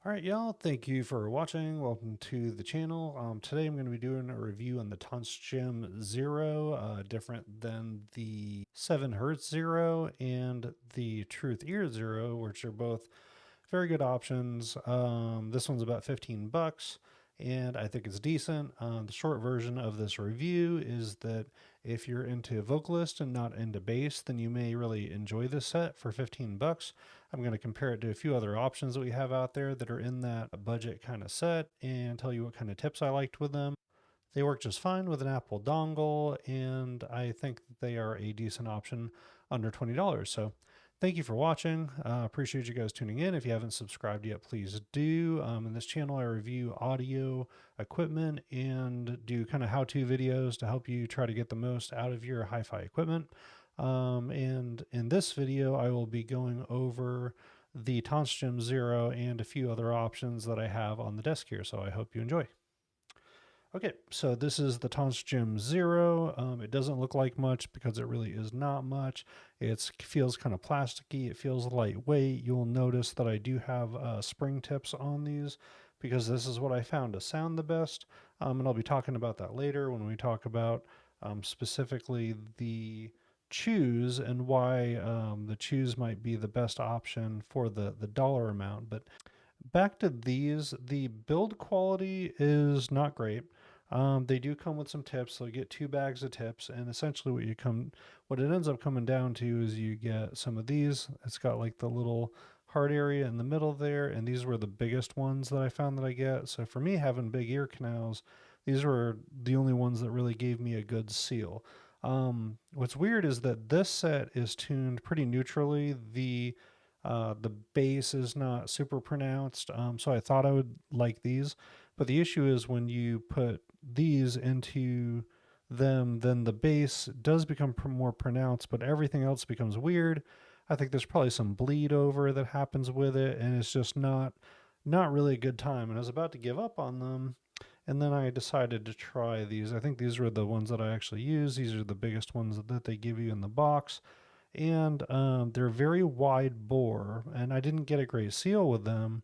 All right, y'all. Thank you for watching. Welcome to the channel. Today I'm going to be doing a review on the Tanchjim Zero, different than the 7 Hertz Zero and the Truth Ear Zero, which are both very good options. This one's about 15 bucks, and I think it's decent. The short version of this review is that if you're into vocalist and not into bass, then you may really enjoy this set for 15 bucks. I'm going to compare it to a few other options that we have out there that are in that budget kind of set and tell you what kind of tips I liked with them. They work just fine with an Apple dongle, and I think they are a decent option under $20. So thank you for watching. Appreciate you guys tuning in. If you haven't subscribed yet, please do. In this channel, I review audio equipment and do kind of how-to videos to help you try to get the most out of your hi-fi equipment. And in this video, I will be going over the Tanchjim Zero and a few other options that I have on the desk here. So I hope you enjoy. Okay, so this is the Tanchjim Zero. It doesn't look like much because it really is not much. It feels kind of plasticky. It feels lightweight. You'll notice that I do have spring tips on these because this is what I found to sound the best. And I'll be talking about that later when we talk about specifically the Chus and why the Chus might be the best option for the dollar amount. But back to these, the build quality is not great. They do come with some tips. So you get 2 bags of tips, and essentially what it ends up coming down to is you get some of these. It's got like the little heart area in the middle there, and these were the biggest ones that I found that I get. So for me, having big ear canals, these were the only ones that really gave me a good seal. What's weird is that this set is tuned pretty neutrally. The bass is not super pronounced, so I thought I would like these. But the issue is when you put these into them, then the bass does become more pronounced, but everything else becomes weird. I think there's probably some bleed over that happens with it, and it's just not really a good time. And I was about to give up on them, and then I decided to try these. I think these were the ones that I actually use. These are the biggest ones that they give you in the box, and they're very wide bore, and I didn't get a great seal with them,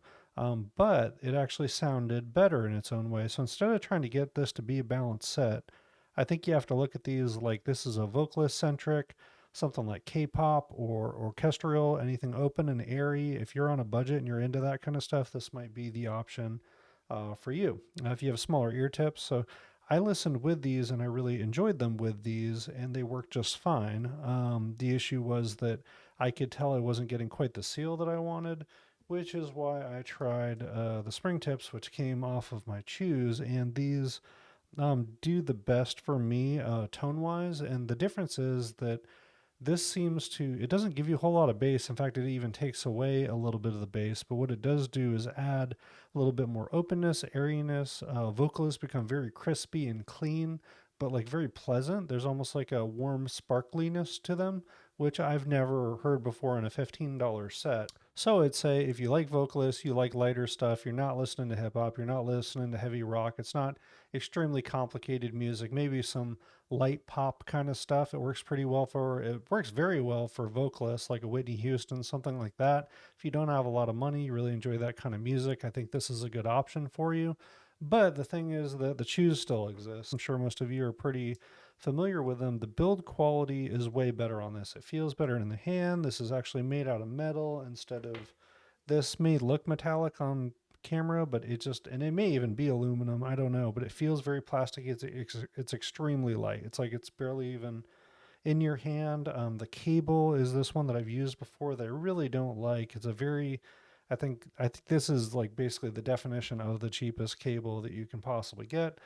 but it actually sounded better in its own way. So instead of trying to get this to be a balanced set, I think you have to look at these like this is a vocalist centric, something like K-pop or orchestral, anything open and airy. If you're on a budget and you're into that kind of stuff, this might be the option for you. If you have smaller ear tips, so I listened with these and I really enjoyed them with these, and they worked just fine. The issue was that I could tell I wasn't getting quite the seal that I wanted, which is why I tried the spring tips, which came off of my Chus, and these do the best for me tone wise. And the difference is that this seems to, it doesn't give you a whole lot of bass. In fact, it even takes away a little bit of the bass. But what it does do is add a little bit more openness, airiness. Vocalists become very crispy and clean, but like very pleasant. There's almost like a warm sparkliness to them, which I've never heard before in a $15 set. So I'd say if you like vocalists, you like lighter stuff, you're not listening to hip hop, you're not listening to heavy rock, it's not extremely complicated music, maybe some light pop kind of stuff. It works very well for vocalists like a Whitney Houston, something like that. If you don't have a lot of money, you really enjoy that kind of music, I think this is a good option for you. But the thing is that the Chus still exist. I'm sure most of you are pretty familiar with them. The build quality is way better on this. It feels better in the hand. This is actually made out of metal instead of, this may look metallic on camera, but and it may even be aluminum. I don't know, but it feels very plasticky. It's extremely light. It's like it's barely even in your hand. The cable is this one that I've used before that I really don't like. It's a very, I think this is like basically the definition of the cheapest cable that you can possibly get.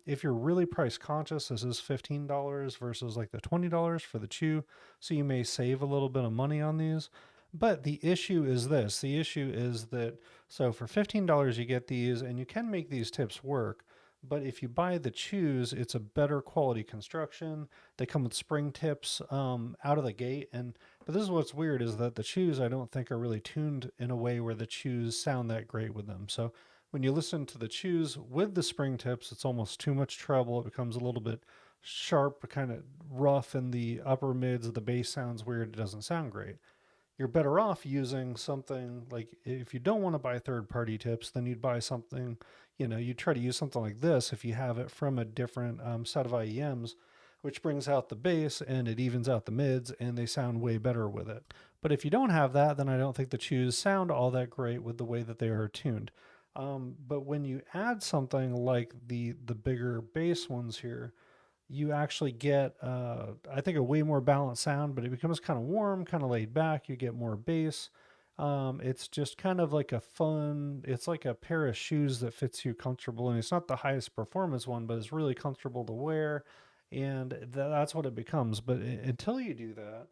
If you're really price conscious, this is $15 versus like the $20 for the Chu, so you may save a little bit of money on these. But the issue is this. The issue is that, so for $15 you get these, and you can make these tips work. But if you buy the Chus, it's a better quality construction. They come with spring tips out of the gate, but this is what's weird is that the Chus I don't think are really tuned in a way where the Chus sound that great with them. So when you listen to the Chus with the spring tips, it's almost too much treble. It becomes a little bit sharp, kind of rough in the upper mids. The bass sounds weird. It doesn't sound great. you're better off using something like, if you don't want to buy third party tips, then you'd buy something, you try to use something like this if you have it from a different set of IEMs, which brings out the bass and it evens out the mids and they sound way better with it. But if you don't have that, then I don't think the Chus sound all that great with the way that they are tuned. But when you add something like the bigger bass ones here, you actually get, I think, a way more balanced sound, but it becomes kind of warm, kind of laid back. You get more bass. It's just kind of like it's like a pair of shoes that fits you comfortable. And it's not the highest performance one, but it's really comfortable to wear. And that's what it becomes. But until you do that,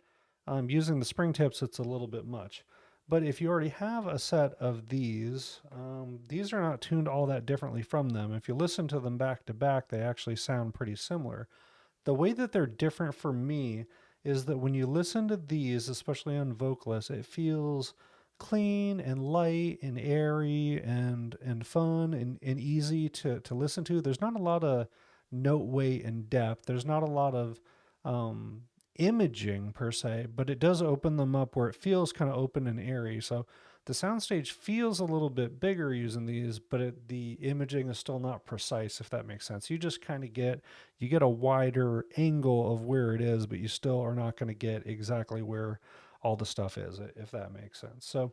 using the spring tips, it's a little bit much. But if you already have a set of these are not tuned all that differently from them. If you listen to them back to back, they actually sound pretty similar. The way that they're different for me is that when you listen to these, especially on vocalists, it feels clean and light and airy and fun and easy to listen to. There's not a lot of note weight and depth. There's not a lot of um, imaging per se, but it does open them up where it feels kind of open and airy. So the soundstage feels a little bit bigger using these, but the imaging is still not precise, if that makes sense. You just kind of get a wider angle of where it is, but you still are not going to get exactly where all the stuff is, if that makes sense. So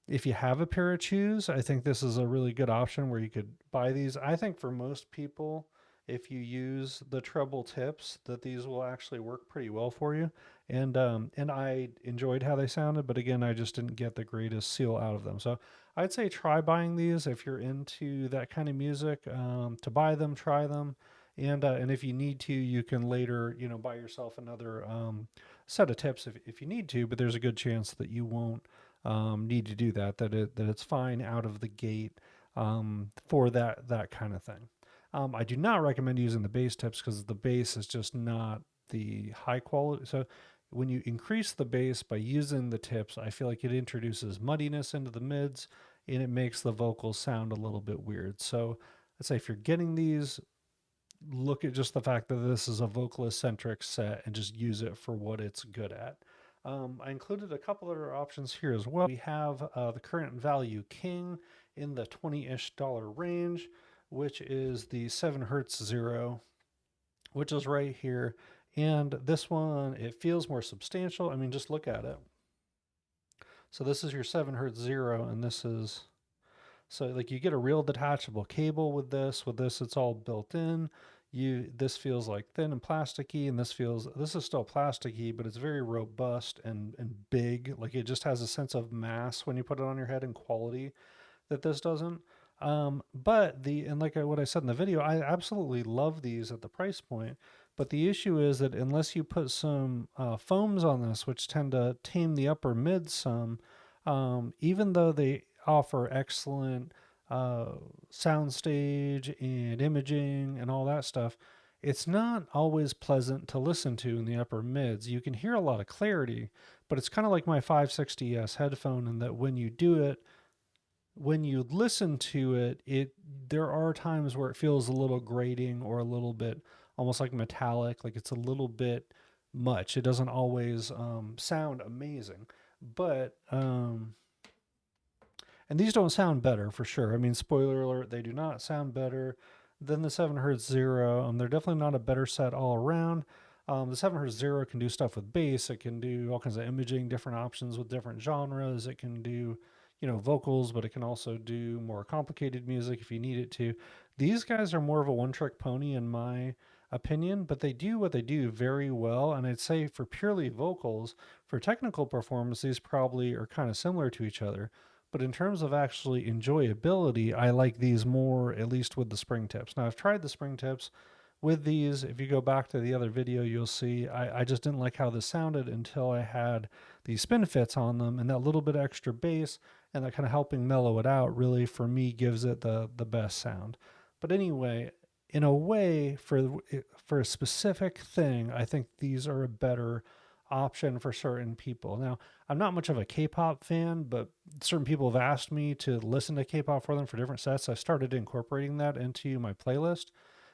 if you have a pair of Chus, I think this is a really good option where you could buy these. I think for most people, if you use the treble tips, that these will actually work pretty well for you. And I enjoyed how they sounded, but again, I just didn't get the greatest seal out of them. So I'd say try buying these if you're into that kind of music. To buy them, try them, and if you need to, you can later, buy yourself another set of tips if you need to. But there's a good chance that you won't need to do that. That it's fine out of the gate for that kind of thing. I do not recommend using the bass tips because the bass is just not the high quality. So when you increase the bass by using the tips, I feel like it introduces muddiness into the mids and it makes the vocals sound a little bit weird. So I'd say if you're getting these, look at just the fact that this is a vocalist centric set and just use it for what it's good at. I included a couple other options here as well. We have the current value King in the 20-ish dollar range, which is the 7 Hertz Zero, which is right here. And this one, it feels more substantial. I mean, just look at it. So this is your 7 Hertz Zero, and this is, so like you get a real detachable cable with this. With this, it's all built in. This feels like thin and plasticky, and this is still plasticky, but it's very robust and big. Like it just has a sense of mass when you put it on your head and quality that this doesn't. And like what I said in the video, I absolutely love these at the price point. But the issue is that unless you put some foams on this, which tend to tame the upper mid some, even though they offer excellent soundstage and imaging and all that stuff, it's not always pleasant to listen to in the upper mids. You can hear a lot of clarity, but it's kind of like my 560S headphone in that when you do it, when you listen to it, there are times where it feels a little grating or a little bit almost like metallic, like it's a little bit much. It doesn't always sound amazing, but and these don't sound better for sure. I mean, spoiler alert, they do not sound better than the 7 Hertz Zero. They're definitely not a better set all around. The 7 Hertz Zero can do stuff with bass. It can do all kinds of imaging, different options with different genres. It can do, vocals, but it can also do more complicated music if you need it to. These guys are more of a one-trick pony in my opinion, but they do what they do very well. And I'd say for purely vocals, for technical performance, these probably are kind of similar to each other. But in terms of actually enjoyability, I like these more, at least with the spring tips. Now, I've tried the spring tips with these. If you go back to the other video, you'll see I just didn't like how this sounded until I had these spin fits on them, and that little bit extra bass and that kind of helping mellow it out really, for me, gives it the best sound. But anyway, in a way, for a specific thing, I think these are a better option for certain people. Now, I'm not much of a K-pop fan, but certain people have asked me to listen to K-pop for them for different sets. I started incorporating that into my playlist.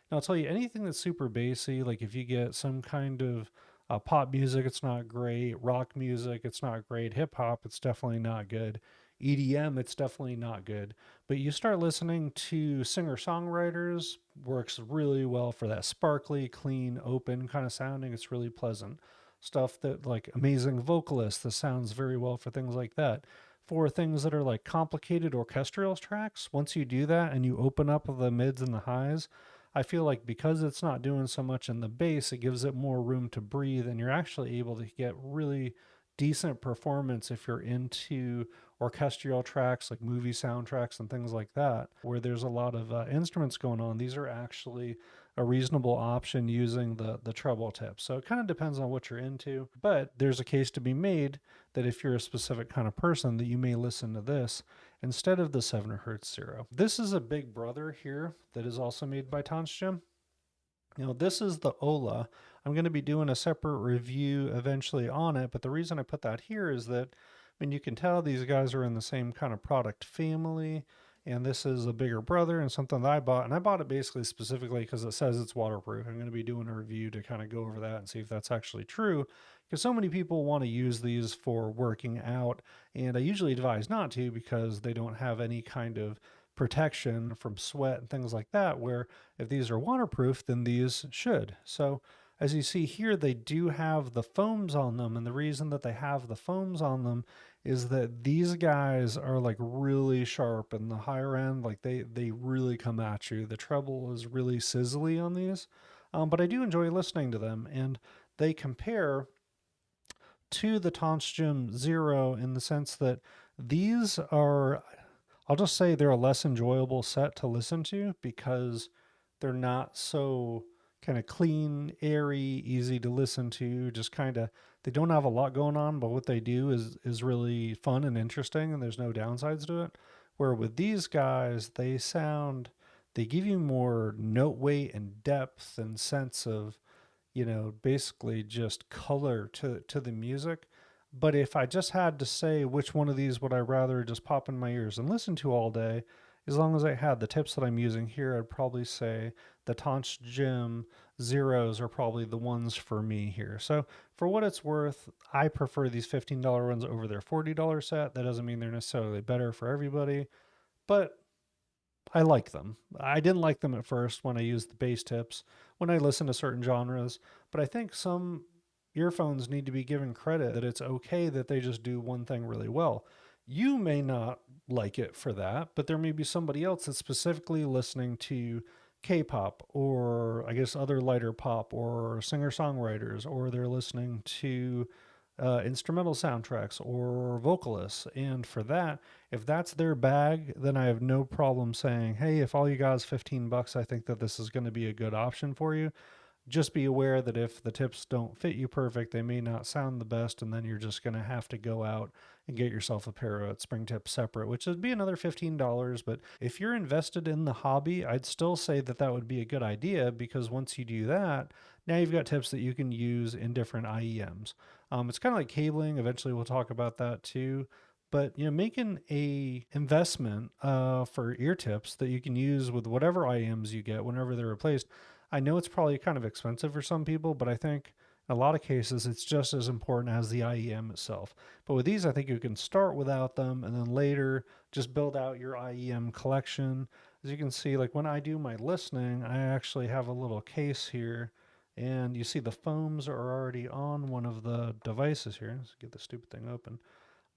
And I'll tell you, anything that's super bassy, like if you get some kind of Pop music, it's not great. Rock music, it's not great. Hip hop, it's definitely not good. EDM, it's definitely not good. But you start listening to singer songwriters, works really well for that sparkly, clean, open kind of sounding. It's really pleasant. Stuff that, like, amazing vocalists, that sounds very well for things like that. For things that are like complicated orchestral tracks, once you do that and you open up the mids and the highs, I feel like because it's not doing so much in the bass, it gives it more room to breathe, and you're actually able to get really decent performance if you're into orchestral tracks like movie soundtracks and things like that, where there's a lot of instruments going on. These are actually a reasonable option using the treble tip. So it kind of depends on what you're into, but there's a case to be made that if you're a specific kind of person, that you may listen to this instead of the 7 Hertz Zero. This is a big brother here that is also made by Tanchjim. This is the Ola. I'm going to be doing a separate review eventually on it, but the reason I put that here is that, I mean, you can tell these guys are in the same kind of product family, and this is a bigger brother and something that I bought, and I bought it basically specifically because it says it's waterproof. I'm going to be doing a review to kind of go over that and see if that's actually true, because so many people want to use these for working out, and I usually advise not to because they don't have any kind of protection from sweat and things like that, where if these are waterproof, then these should. So as you see here, they do have the foams on them, and the reason that they have the foams on them is that these guys are like really sharp, and the higher end, like they really come at you. The treble is really sizzly on these, but I do enjoy listening to them, and they compare to the Tanchjim Zero in the sense that these are, I'll just say they're a less enjoyable set to listen to because they're not so kind of clean, airy, easy to listen to. Just kind of, they don't have a lot going on, but what they do is really fun and interesting, and there's no downsides to it. Where with these guys, they give you more note weight and depth and sense of, basically just color to the music. But if I just had to say which one of these would I rather just pop in my ears and listen to all day, as long as I had the tips that I'm using here, I'd probably say the Tanchjim Zeros are probably the ones for me here. So for what it's worth, I prefer these $15 ones over their $40 set. That doesn't mean they're necessarily better for everybody, but I like them. I didn't like them at first when I used the bass tips, when I listened to certain genres, but I think some earphones need to be given credit that it's okay that they just do one thing really well. You may not like it for that, but there may be somebody else that's specifically listening to K-pop, or I guess other lighter pop, or singer-songwriters, or they're listening to instrumental soundtracks or vocalists. And for that, if that's their bag, then I have no problem saying, hey, if all you got is $15, I think that this is going to be a good option for you. Just be aware that if the tips don't fit you perfect, they may not sound the best, and then you're just going to have to go out and get yourself a pair of spring tips separate, which would be another $15. But if you're invested in the hobby, I'd still say that that would be a good idea, because once you do that, now you've got tips that you can use in different IEMs. It's kind of like cabling. Eventually, we'll talk about that too. But making a investment for ear tips that you can use with whatever IEMs you get whenever they're replaced. I know it's probably kind of expensive for some people, but I think in a lot of cases it's just as important as the IEM itself. But with these, I think you can start without them and then later just build out your IEM collection. As you can see, like when I do my listening, I actually have a little case here, and you see the foams are already on one of the devices here. Let's get the stupid thing open.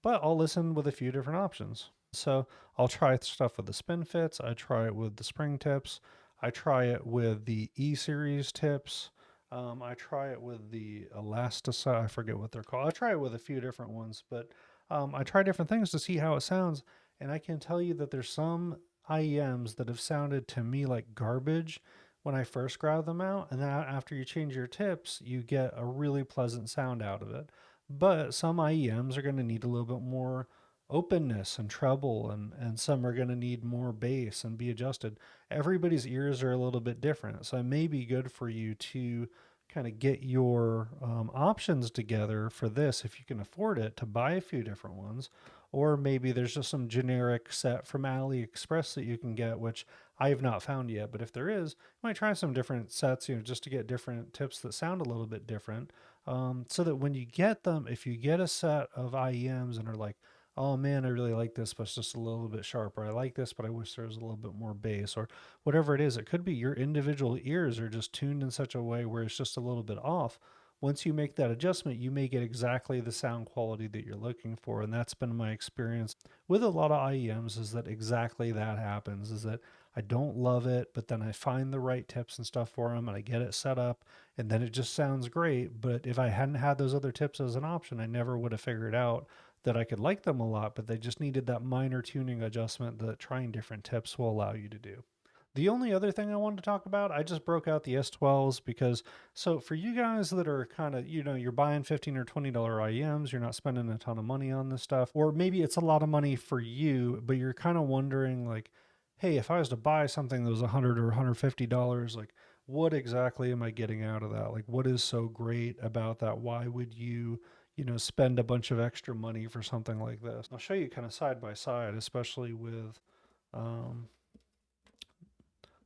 But I'll listen with a few different options. So I'll try stuff with the spin fits. I try it with the spring tips. I try it with the E-series tips. I try it with the Elasticide. I forget what they're called. I try it with a few different ones, but I try different things to see how it sounds. And I can tell you that there's some IEMs that have sounded to me like garbage when I first grab them out. And then after you change your tips, you get a really pleasant sound out of it. But some IEMs are going to need a little bit more openness and treble, and some are going to need more bass and be adjusted. Everybody's ears are a little bit different, so it may be good for you to kind of get your options together for this if you can afford it, to buy a few different ones. Or maybe there's just some generic set from AliExpress that you can get, which I have not found yet, but if there is, you might try some different sets, just to get different tips that sound a little bit different. so that when you get them, if you get a set of IEMs and are like, oh man, I really like this, but it's just a little bit sharper. I like this, but I wish there was a little bit more bass, or whatever it is. It could be your individual ears are just tuned in such a way where it's just a little bit off. Once you make that adjustment, you may get exactly the sound quality that you're looking for. And that's been my experience with a lot of IEMs, is that exactly that happens, is that I don't love it, but then I find the right tips and stuff for them and I get it set up and then it just sounds great. But if I hadn't had those other tips as an option, I never would have figured out that I could like them a lot, but they just needed that minor tuning adjustment that trying different tips will allow you to do. The only other thing I wanted to talk about, I just broke out the S12s because, so for you guys that are kind of, you're buying $15 or $20 IEMs, you're not spending a ton of money on this stuff, or maybe it's a lot of money for you, but you're kind of wondering like, hey, if I was to buy something that was $100 or $150, like what exactly am I getting out of that? Like what is so great about that? Why would you, spend a bunch of extra money for something like this? I'll show you kind of side by side, um,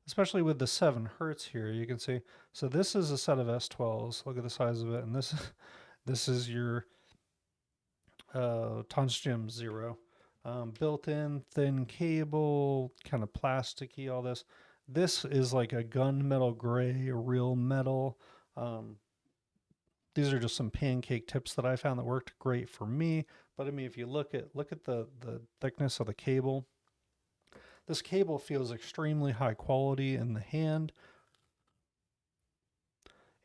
especially with the 7 hertz here. You can see, so this is a set of S12s. Look at the size of it, and this is your Tanchjim Zero. Built-in thin cable, kind of plasticky, all this. This is like a gunmetal gray, a real metal. These are just some pancake tips that I found that worked great for me. But I mean, if you look at the thickness of the cable, this cable feels extremely high quality in the hand.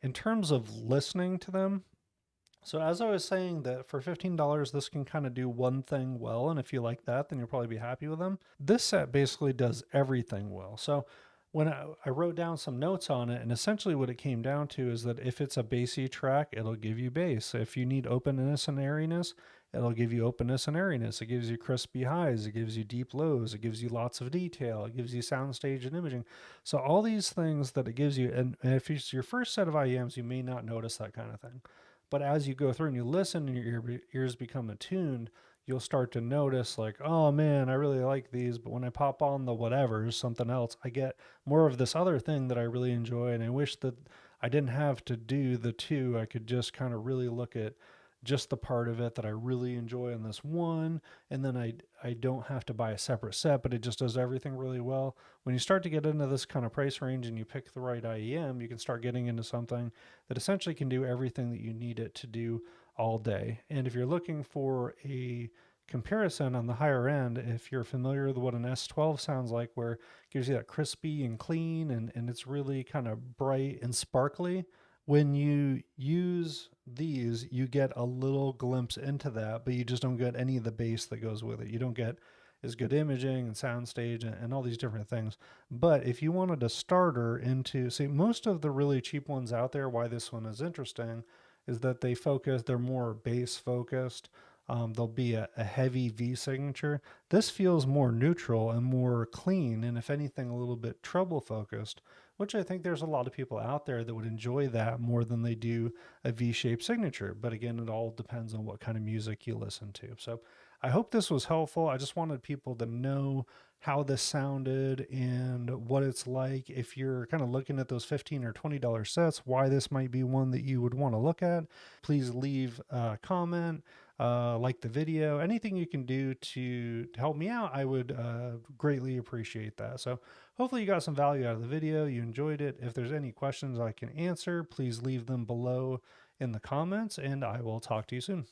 In terms of listening to them, so as I was saying, that for $15, this can kind of do one thing well, and if you like that, then you'll probably be happy with them. This set basically does everything well. So when I wrote down some notes on it, and essentially what it came down to is that if it's a bassy track, it'll give you bass. If you need openness and airiness, it'll give you openness and airiness. It gives you crispy highs, it gives you deep lows, it gives you lots of detail, it gives you soundstage and imaging. So all these things that it gives you, and if it's your first set of IEMs, you may not notice that kind of thing. But as you go through and you listen and your ears become attuned, you'll start to notice like, oh man, I really like these, but when I pop on the whatever's something else, I get more of this other thing that I really enjoy. And I wish that I didn't have to do the two. I could just kind of really look at just the part of it that I really enjoy in this one, and then I don't have to buy a separate set, but it just does everything really well. When you start to get into this kind of price range and you pick the right IEM, you can start getting into something that essentially can do everything that you need it to do all day. And if you're looking for a comparison on the higher end, if you're familiar with what an S12 sounds like, where it gives you that crispy and clean and it's really kind of bright and sparkly, when you use these, you get a little glimpse into that, but you just don't get any of the bass that goes with it. You don't get as good imaging and soundstage and all these different things. But if you wanted a starter into, see, most of the really cheap ones out there, why this one is interesting is that they're more bass focused. There'll be a heavy V signature. This feels more neutral and more clean, and if anything, a little bit treble focused, which I think there's a lot of people out there that would enjoy that more than they do a V-shaped signature. But again, it all depends on what kind of music you listen to. So I hope this was helpful. I just wanted people to know how this sounded and what it's like. If you're kind of looking at those $15 or $20 sets, why this might be one that you would want to look at, please leave a comment. Like the video, anything you can do to help me out, I would greatly appreciate that. So hopefully you got some value out of the video, you enjoyed it. If there's any questions I can answer, please leave them below in the comments, and I will talk to you soon.